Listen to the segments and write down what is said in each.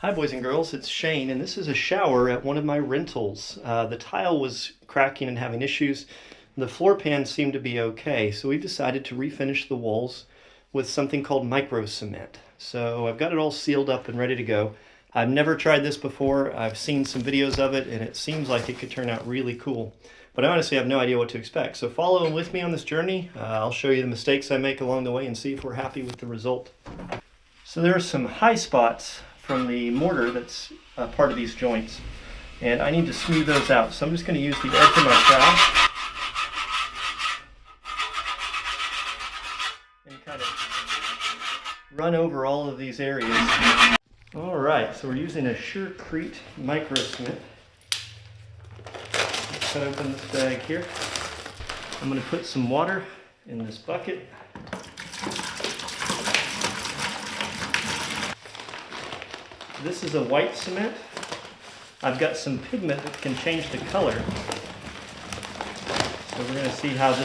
Hi boys and girls, it's Shane, and this is a shower at one of my rentals. The tile was cracking and having issues. The floor pan seemed to be okay, so we decided to refinish the walls with something called microcement. So I've got it all sealed up and ready to go. I've never tried this before. I've seen some videos of it, and it seems like it could turn out really cool. But I honestly have no idea what to expect. So follow with me on this journey. I'll show you the mistakes I make along the way and see if we're happy with the result. So there are some high spots from the mortar that's part of these joints, and I need to smooth those out. So I'm just going to use the edge of my trowel and kind of run over all of these areas. Alright, so we're using a Surecrete microcement. Let's cut open this bag here. I'm going to put some water in this bucket. This is a white cement. I've got some pigment that can change the color. So we're going to see how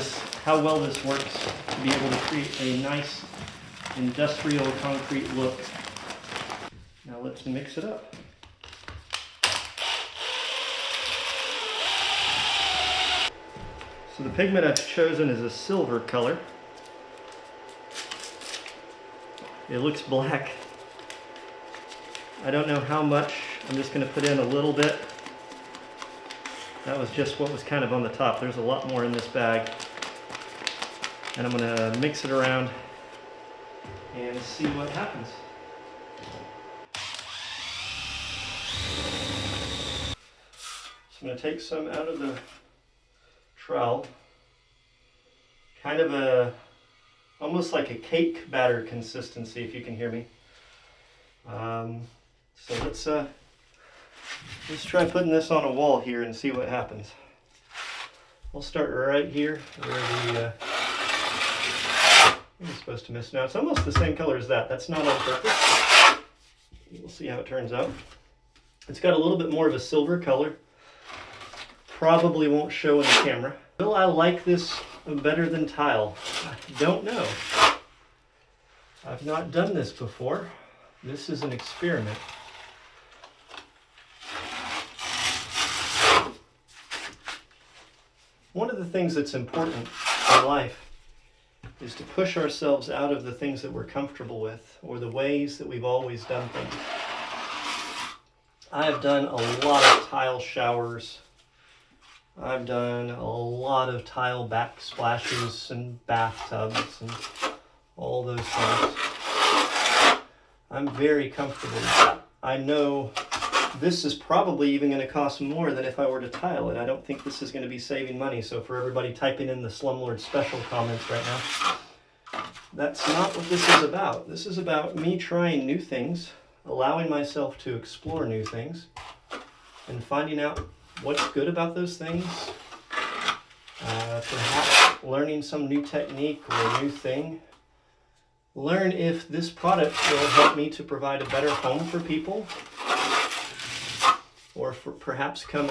well this works to be able to create a nice industrial concrete look. Now let's mix it up. So the pigment I've chosen is a silver color. It looks black. I don't know how much. I'm just going to put in a little bit. That was just what was kind of on the top. There's a lot more in this bag. And I'm going to mix it around and see what happens. So I'm going to take some out of the trowel. Kind of almost like a cake batter consistency, if you can hear me. So let's try putting this on a wall here and see what happens. We'll start right here where I'm supposed to miss now. It's almost the same color as that. That's not on purpose. We'll see how it turns out. It's got a little bit more of a silver color. Probably won't show in the camera. Will I like this better than tile? I don't know. I've not done this before. This is an experiment. One of the things that's important in life is to push ourselves out of the things that we're comfortable with or the ways that we've always done things. I have done a lot of tile showers. I've done a lot of tile backsplashes and bathtubs and all those things. I'm very comfortable with that. I know this is probably even going to cost more than if I were to tile it. I don't think this is going to be saving money. So for everybody typing in the Slumlord Special comments right now, that's not what this is about. This is about me trying new things, allowing myself to explore new things, and finding out what's good about those things. Perhaps learning some new technique or a new thing. Learn if this product will help me to provide a better home for people, or for perhaps become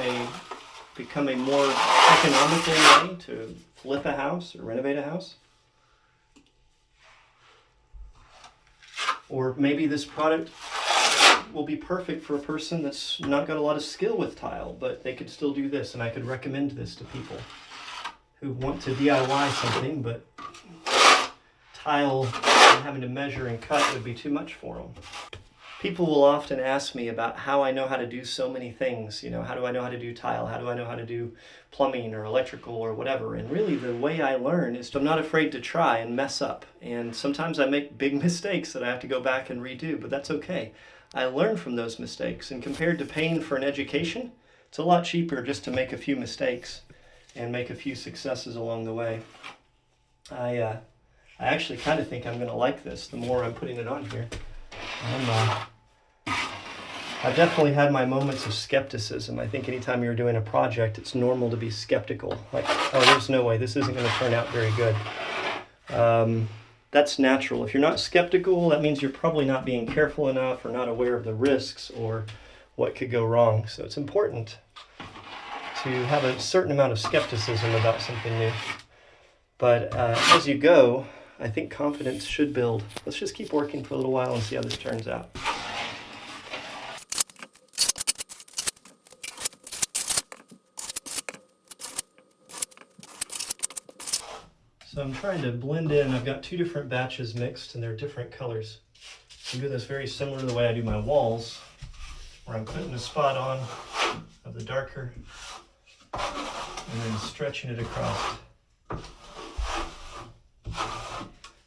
a more economical way to flip a house or renovate a house. Or maybe this product will be perfect for a person that's not got a lot of skill with tile, but they could still do this, and I could recommend this to people who want to DIY something, but tile and having to measure and cut would be too much for them. People will often ask me about how I know how to do so many things. You know, how do I know how to do tile? How do I know how to do plumbing or electrical or whatever? And really the way I learn is I'm not afraid to try and mess up. And sometimes I make big mistakes that I have to go back and redo, but that's okay. I learn from those mistakes, and compared to paying for an education, it's a lot cheaper just to make a few mistakes and make a few successes along the way. I actually kind of think I'm going to like this the more I'm putting it on here. I've definitely had my moments of skepticism. I think anytime you're doing a project, it's normal to be skeptical. Like, oh, there's no way, this isn't going to turn out very good. That's natural. If you're not skeptical, that means you're probably not being careful enough or not aware of the risks or what could go wrong. So it's important to have a certain amount of skepticism about something new. But as you go, I think confidence should build. Let's just keep working for a little while and see how this turns out. So I'm trying to blend in. I've got two different batches mixed and they're different colors. I do this very similar to the way I do my walls, where I'm putting a spot on of the darker and then stretching it across.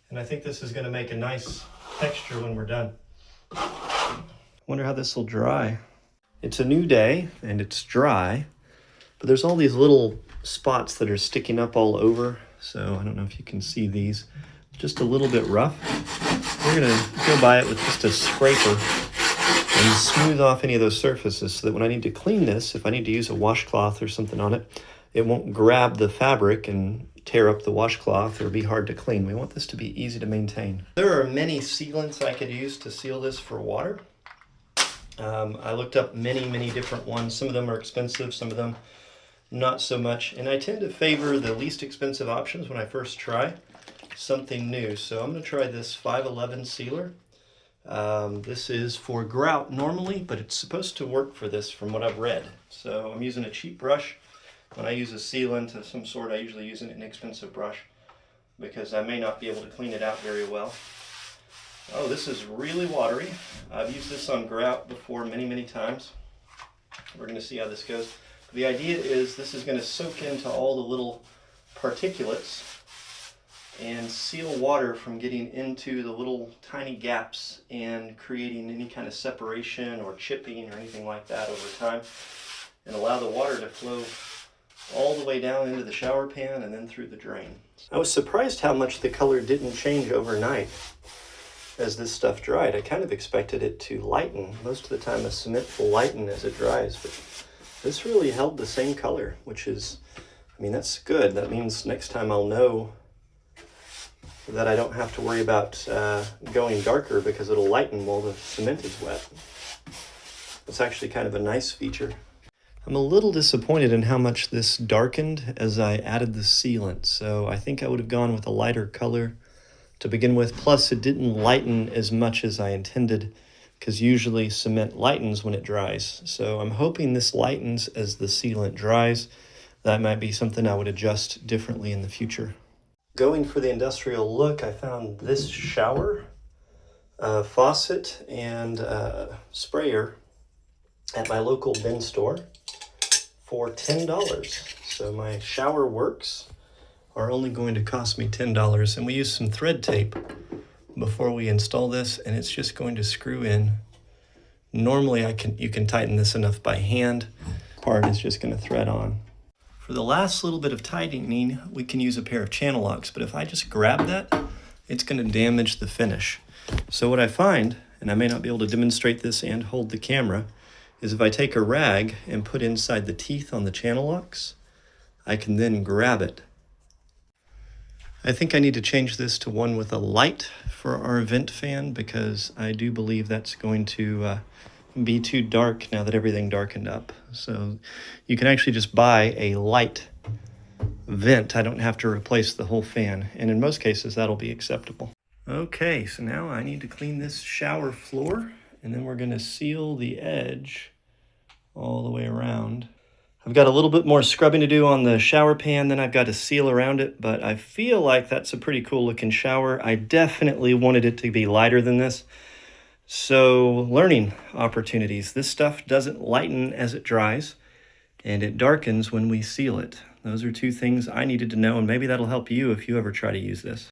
And I think this is going to make a nice texture when we're done. Wonder how this will dry. It's a new day and it's dry, but there's all these little spots that are sticking up all over. So I don't know if you can see these. Just a little bit rough. We're going to go by it with just a scraper and smooth off any of those surfaces so that when I need to clean this, if I need to use a washcloth or something on it, it won't grab the fabric and tear up the washcloth or be hard to clean. We want this to be easy to maintain. There are many sealants I could use to seal this for water. I looked up many different ones. Some of them are expensive, some of them not so much. And I tend to favor the least expensive options when I first try something new. So I'm going to try this 511 sealer. This is for grout normally, but it's supposed to work for this from what I've read. So I'm using a cheap brush. When I use a sealant of some sort, I usually use an inexpensive brush because I may not be able to clean it out very well. Oh, this is really watery. I've used this on grout before many times. We're going to see how this goes. The idea is this is going to soak into all the little particulates and seal water from getting into the little tiny gaps and creating any kind of separation or chipping or anything like that over time, and allow the water to flow all the way down into the shower pan and then through the drain. I was surprised how much the color didn't change overnight as this stuff dried. I kind of expected it to lighten. Most of the time a cement will lighten as it dries, but this really held the same color, which is, I mean, that's good. That means next time I'll know that I don't have to worry about going darker because it'll lighten while the cement is wet. It's actually kind of a nice feature. I'm a little disappointed in how much this darkened as I added the sealant, so I think I would have gone with a lighter color to begin with. Plus, it didn't lighten as much as I intended, because usually cement lightens when it dries. So I'm hoping this lightens as the sealant dries. That might be something I would adjust differently in the future. Going for the industrial look, I found this shower, faucet, and sprayer at my local bin store for $10. So my shower works are only going to cost me $10, and we use some thread tape before we install this, and it's just going to screw in. Normally you can tighten this enough by hand. Part is just going to thread on. For the last little bit of tightening, we can use a pair of channel locks, but if I just grab that, it's going to damage the finish. So what I find, and I may not be able to demonstrate this and hold the camera, is if I take a rag and put inside the teeth on the channel locks, I can then grab it. I think I need to change this to one with a light for our vent fan, because I do believe that's going to be too dark now that everything darkened up. So you can actually just buy a light vent. I don't have to replace the whole fan, and in most cases that'll be acceptable. Okay, so now I need to clean this shower floor, and then we're going to seal the edge all the way around. I've got a little bit more scrubbing to do on the shower pan, then I've got to seal around it, but I feel like that's a pretty cool looking shower. I definitely wanted it to be lighter than this. So, learning opportunities. This stuff doesn't lighten as it dries, and it darkens when we seal it. Those are two things I needed to know, and maybe that'll help you if you ever try to use this.